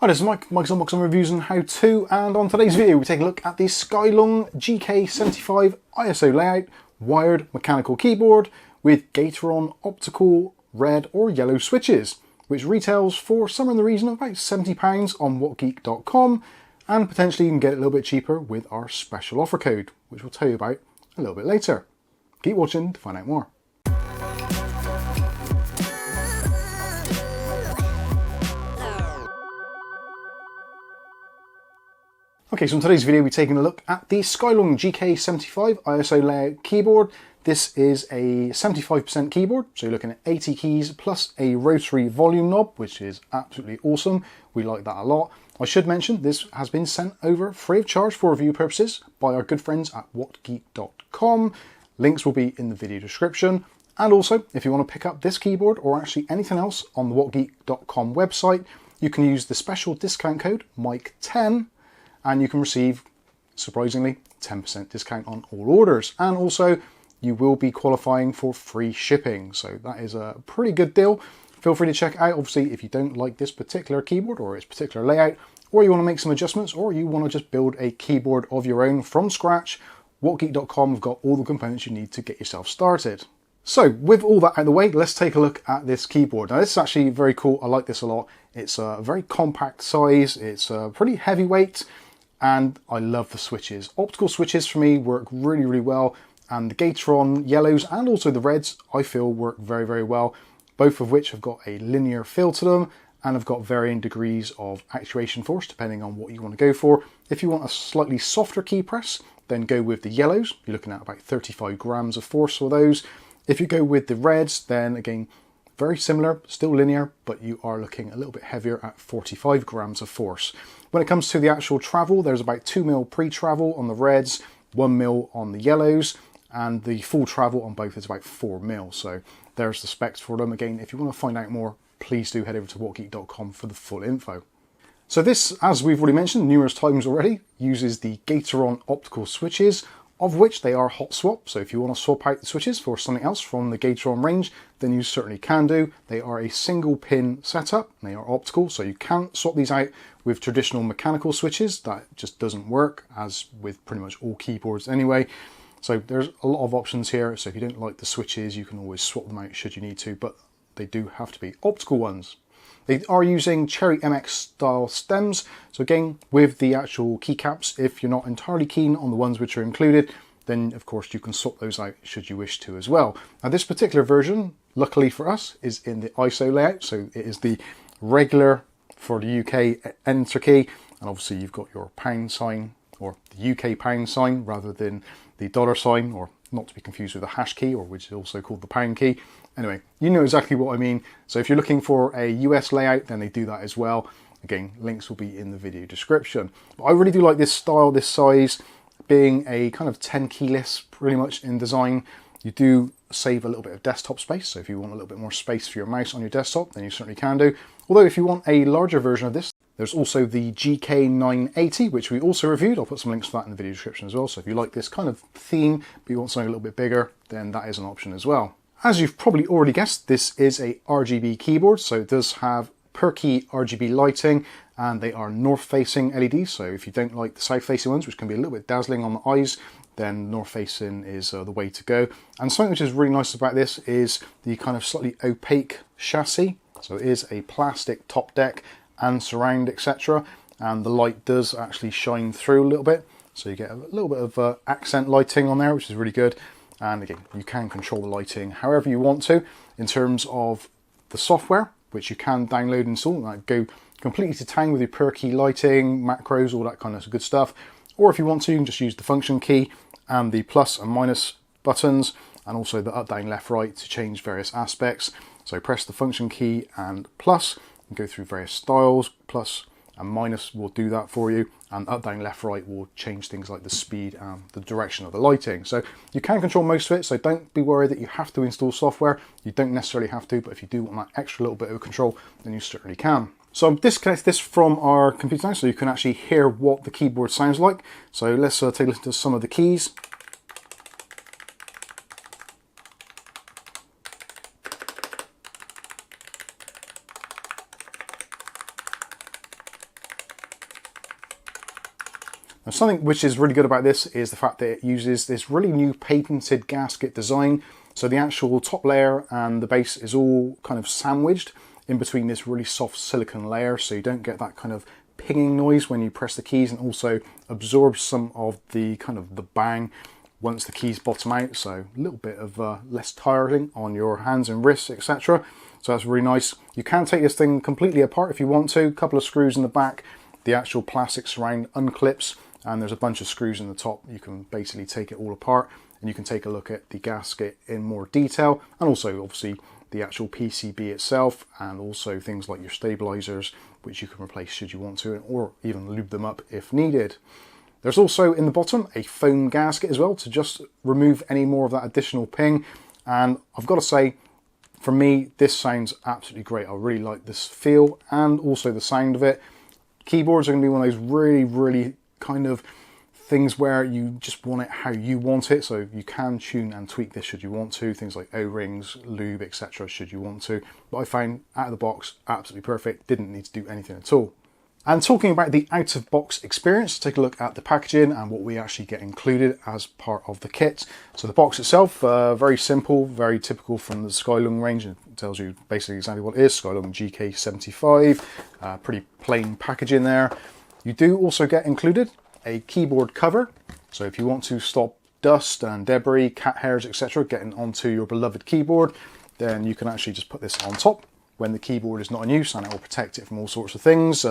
Hi, this is Mike's Unboxing Reviews and How To, and on today's video we take a look at the Skyloong GK75 ISO layout wired mechanical keyboard with Gateron optical red or yellow switches, which retails for somewhere in the region of about £70 on Whatgeek.com, and potentially you can get it a little bit cheaper with our special offer code, which we'll tell you about a little bit later. Keep watching to find out more. Okay, so in today's video we're taking a look at the Skyloong GK75 ISO layout keyboard. This is a 75% keyboard, so you're looking at 80 keys plus a rotary volume knob, which is absolutely awesome. We like that a lot. I should mention this has been sent over free of charge for review purposes by our good friends at whatgeek.com. Links will be in the video description. And also, if you want to pick up this keyboard or actually anything else on the whatgeek.com website, you can use the special discount code Mike10 and you can receive, surprisingly, 10% discount on all orders. And also, you will be qualifying for free shipping. So that is a pretty good deal. Feel free to check it out. Obviously, if you don't like this particular keyboard or its particular layout, or you want to make some adjustments, or you want to just build a keyboard of your own from scratch, whatgeek.com have got all the components you need to get yourself started. So with all that out of the way, let's take a look at this keyboard. Now this is actually very cool. I like this a lot. It's a very compact size. It's pretty heavyweight. And I love the switches. Optical switches for me work really, really well. And the Gateron yellows and also the reds, I feel work very, very well. Both of which have got a linear feel to them and have got varying degrees of actuation force, depending on what you want to go for. If you want a slightly softer key press, then go with the yellows. You're looking at about 35 grams of force for those. If you go with the reds, then again, very similar, still linear, but you are looking a little bit heavier at 45 grams of force. When it comes to the actual travel, there's about 2mm pre-travel on the reds, 1mm on the yellows, and the full travel on both is about 4mm. So there's the specs for them. Again, if you want to find out more, please do head over to whatgeek.com for the full info. So this, as we've already mentioned numerous times already, uses the Gateron optical switches, of which they are hot swap. So if you want to swap out the switches for something else from the Gateron range, then you certainly can do. They are a single pin setup, they are optical, so you can't swap these out with traditional mechanical switches. That just doesn't work, as with pretty much all keyboards anyway. So there's a lot of options here. So if you don't like the switches, you can always swap them out should you need to, but they do have to be optical ones. They are using Cherry MX style stems. So again, with the actual keycaps, if you're not entirely keen on the ones which are included, then of course you can swap those out should you wish to as well. Now this particular version, luckily for us, is in the ISO layout. So it is the regular for the UK enter key. And obviously you've got your pound sign, or the UK pound sign, rather than the dollar sign, or not to be confused with the hash key, or which is also called the pound key. Anyway, you know exactly what I mean. So if you're looking for a US layout, then they do that as well. Again, links will be in the video description. But I really do like this style, this size, being a kind of 10 key list pretty much in design. You do save a little bit of desktop space. So if you want a little bit more space for your mouse on your desktop, then you certainly can do. Although if you want a larger version of this, there's also the GK980, which we also reviewed. I'll put some links for that in the video description as well. So if you like this kind of theme, but you want something a little bit bigger, then that is an option as well. As you've probably already guessed, this is a RGB keyboard. So it does have per key RGB lighting, and they are north-facing LEDs. So if you don't like the south-facing ones, which can be a little bit dazzling on the eyes, then north-facing is the way to go. And something which is really nice about this is the kind of slightly opaque chassis. So it is a plastic top deck and surround, etc. And the light does actually shine through a little bit. So you get a little bit of accent lighting on there, which is really good. And again, you can control the lighting however you want to. In terms of the software, which you can download and install, like go completely to town with your per key lighting, macros, all that kind of good stuff. Or if you want to, you can just use the function key and the plus and minus buttons, and also the up, down, left, right to change various aspects. So press the function key and plus, and go through various styles. Plus and minus will do that for you, and up, down, left, right will change things like the speed and the direction of the lighting. So you can control most of it, so don't be worried that you have to install software. You don't necessarily have to, but if you do want that extra little bit of control, then you certainly can. So I've disconnected this from our computer now, so you can actually hear what the keyboard sounds like. So let's take a listen to some of the keys. Now, something which is really good about this is the fact that it uses this really new patented gasket design. So the actual top layer and the base is all kind of sandwiched in between this really soft silicone layer, so you don't get that kind of pinging noise when you press the keys, and also absorbs some of the kind of the bang once the keys bottom out, so a little bit of less tiring on your hands and wrists, etc. So that's really nice. You can take this thing completely apart if you want to. A couple of screws in the back, the actual plastic surround unclips, and there's a bunch of screws in the top. You can basically take it all apart, and you can take a look at the gasket in more detail, and also obviously the actual PCB itself, and also things like your stabilizers, which you can replace should you want to, or even lube them up if needed. There's also in the bottom a foam gasket as well to just remove any more of that additional ping, and I've got to say, for me, this sounds absolutely great. I really like this feel and also the sound of it. Keyboards are going to be one of those really kind of things where you just want it how you want it, so you can tune and tweak this should you want to, things like O-rings, lube, etc. should you want to. But I found out of the box absolutely perfect, didn't need to do anything at all. And talking about the out of box experience, take a look at the packaging and what we actually get included as part of the kit. So the box itself, very simple, very typical from the Skyloong range. It tells you basically exactly what it is, Skyloong GK75, pretty plain packaging there. You do also get included a keyboard cover, so if you want to stop dust and debris, cat hairs, etc. getting onto your beloved keyboard, then you can actually just put this on top when the keyboard is not in use, and it will protect it from all sorts of things.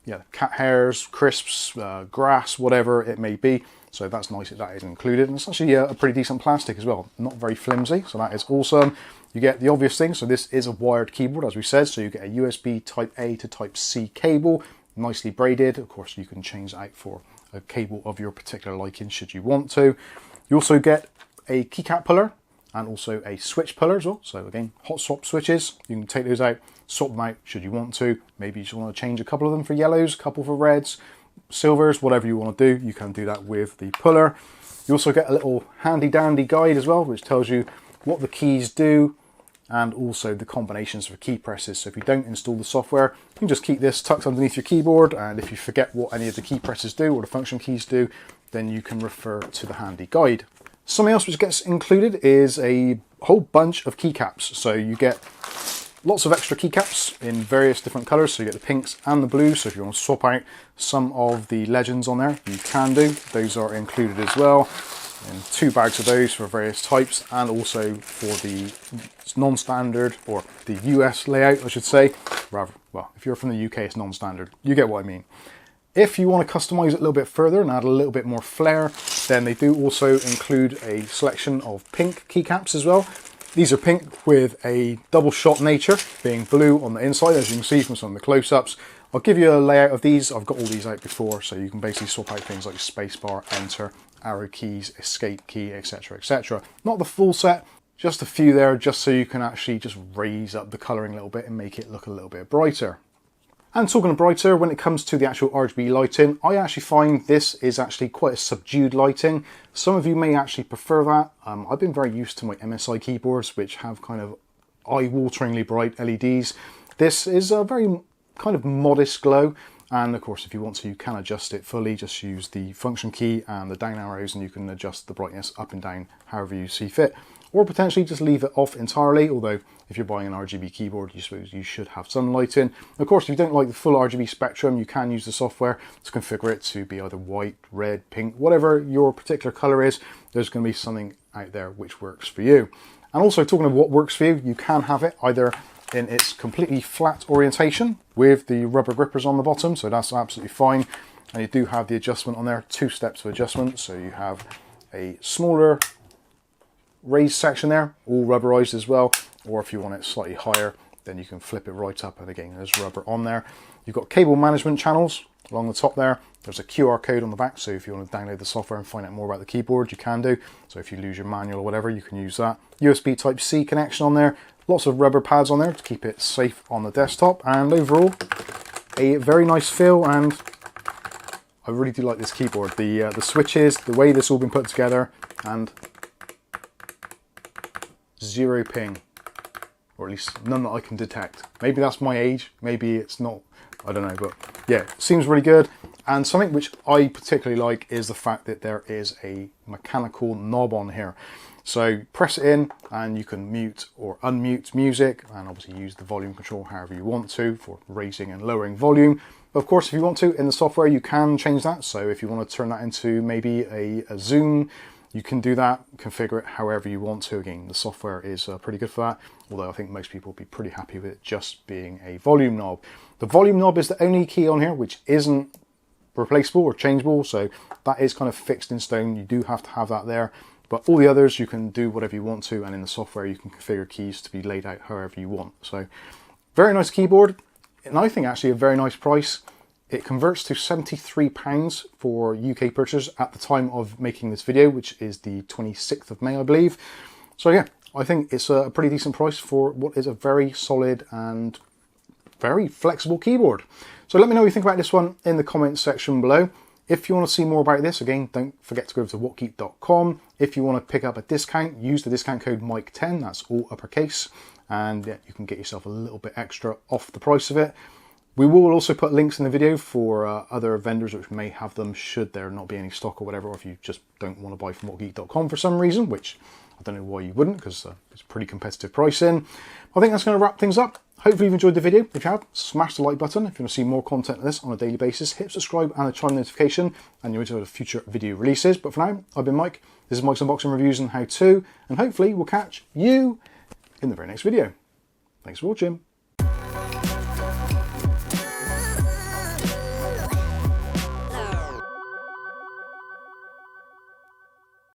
Yeah, cat hairs, crisps, grass, whatever it may be. So that's nice that that is included, and it's actually a pretty decent plastic as well, not very flimsy, so that is awesome. You get the obvious thing, so this is a wired keyboard as we said, so you get a USB type A to type C cable, nicely braided. Of course you can change that out for a cable of your particular liking should you want to. You also get a keycap puller and also a switch puller as well, so again hot swap switches. You can take those out, swap them out should you want to. Maybe you just want to change a couple of them for yellows, a couple for reds, silvers, whatever you want to do, you can do that with the puller. You also get a little handy dandy guide as well, which tells you what the keys do and also the combinations for key presses. So if you don't install the software, you can just keep this tucked underneath your keyboard, and if you forget what any of the key presses do or the function keys do, then you can refer to the handy guide. Something else which gets included is a whole bunch of keycaps. So you get lots of extra keycaps in various different colours, so you get the pinks and the blues. So if you want to swap out some of the legends on there, you can do. Those are included as well. And 2 bags of those for various types, and also for the non-standard, or the US layout I should say, rather, well, if you're from the UK it's non-standard, you get what I mean. If you want to customize it a little bit further and add a little bit more flair, then they do also include a selection of pink keycaps as well. These are pink with a double shot nature, being blue on the inside, as you can see from some of the close-ups. I'll give you a layout of these. I've got all these out before, so you can basically swap out things like spacebar, enter, arrow keys, escape key, etc, etc. Not the full set, just a few there, just so you can actually just raise up the colouring a little bit and make it look a little bit brighter. And talking of brighter, when it comes to the actual RGB lighting, I actually find this is actually quite a subdued lighting. Some of you may actually prefer that. I've been very used to my MSI keyboards, which have kind of eye-wateringly bright LEDs. This is a very kind of modest glow. And of course, if you want to, you can adjust it fully. Just use the function key and the down arrows, and you can adjust the brightness up and down however you see fit. Or potentially just leave it off entirely, although if you're buying an RGB keyboard, you suppose you should have some lighting. Of course, if you don't like the full RGB spectrum, you can use the software to configure it to be either white, red, pink, whatever your particular color is. There's going to be something out there which works for you. And also, talking of what works for you, you can have it either in its completely flat orientation with the rubber grippers on the bottom, so that's absolutely fine. And you do have the adjustment on there, 2 steps of adjustment. So you have a smaller raised section there, all rubberized as well, or if you want it slightly higher, then you can flip it right up, and again there's rubber on there. You've got cable management channels along the top there. There's a QR code on the back, so if you want to download the software and find out more about the keyboard, you can do. So if you lose your manual or whatever, you can use that. USB type C connection on there, lots of rubber pads on there to keep it safe on the desktop, and overall a very nice feel. And I really do like this keyboard, the switches, the way this all been put together, and 0 ping, or at least none that I can detect. Maybe that's my age, maybe it's not, I don't know, but yeah, seems really good. And something which I particularly like is the fact that there is a mechanical knob on here. So press it in and you can mute or unmute music, and obviously use the volume control however you want to for raising and lowering volume. But of course, if you want to, in the software, you can change that. So if you want to turn that into maybe a zoom, you can do that, configure it however you want to. Again, the software is pretty good for that, although I think most people will be pretty happy with it just being a volume knob. The volume knob is the only key on here which isn't replaceable or changeable, so that is kind of fixed in stone. You do have to have that there, but all the others you can do whatever you want to, and in the software you can configure keys to be laid out however you want. So very nice keyboard, and I think actually a very nice price. It converts to £73 for UK purchase at the time of making this video, which is the 26th of May, I believe. So yeah, I think it's a pretty decent price for what is a very solid and very flexible keyboard. So let me know what you think about this one in the comments section below. If you want to see more about this, again, don't forget to go over to whatgeek.com. If you want to pick up a discount, use the discount code Mike10, that's all uppercase, and yeah, you can get yourself a little bit extra off the price of it. We will also put links in the video for other vendors which may have them should there not be any stock or whatever, or if you just don't want to buy from whatgeek.com for some reason, which I don't know why you wouldn't, because it's pretty competitive pricing. I think that's going to wrap things up. Hopefully you've enjoyed the video. If you have, smash the like button. If you want to see more content like this on a daily basis, hit subscribe and a chime notification, and you'll enjoy the future video releases. But for now, I've been Mike. This is Mike's Unboxing Reviews and How To, and hopefully we'll catch you in the very next video. Thanks for watching.